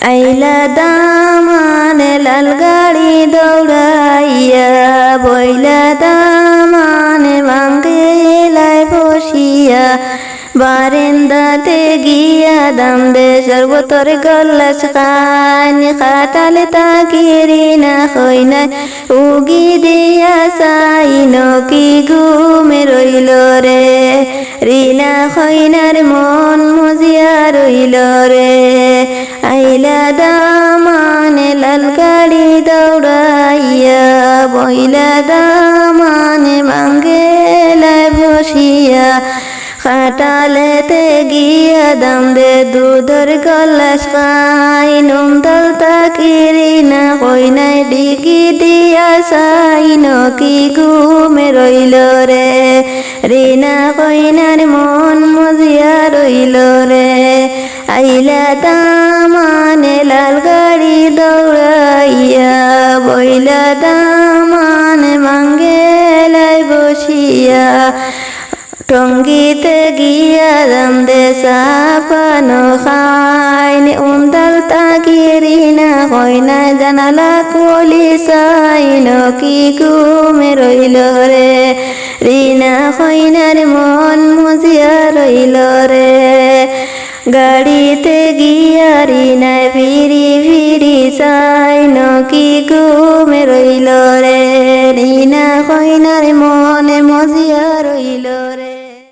আইলা দামানে লাল গাড়ি দৌড়াইয়া বইলা দামানে বাঙ্গেলায় বসিয়া বারেন্দাতে গিয়া দাম দে সর্বতর গল্লাস খানি খাটালে তাকিরি না হইনা উগি দিয়া সাইন কি ঘুমে রইল রে রিনা হইনার মন মজিয়া রইল রে আইলা দামানে লাল গাড়ি দৌড়াইয়া বইলা দামানে বাঙ্গেলায় বসিয়া খাটালেতে গিয়া দাম দে দুধর গলাস খাই নুমদল তাকিরি না কইনাই ডিগি দিয়া সাইন কি ঘুমে রইল রে রিনা কইনার মন মজিয়া রইল রে আইলা দামানে লাল গাড়ি দৌড়াইয়া বইলা দামানে বাঙ্গেলায় বসিয়া টঙ্গিতে গিয়া দাম দে সাপানো খাইনি উমদাল তাকিরি না কইনা জানালা কলি সাইন কি ঘুমে রইল রে রিনা কইনার মন মজিয়া রইল রে গাড়িতে গিয়া রিনায় ফিরি ফিরি সাইন কি ঘুমে রইল রে রিনা কইনার মনে মজিয়া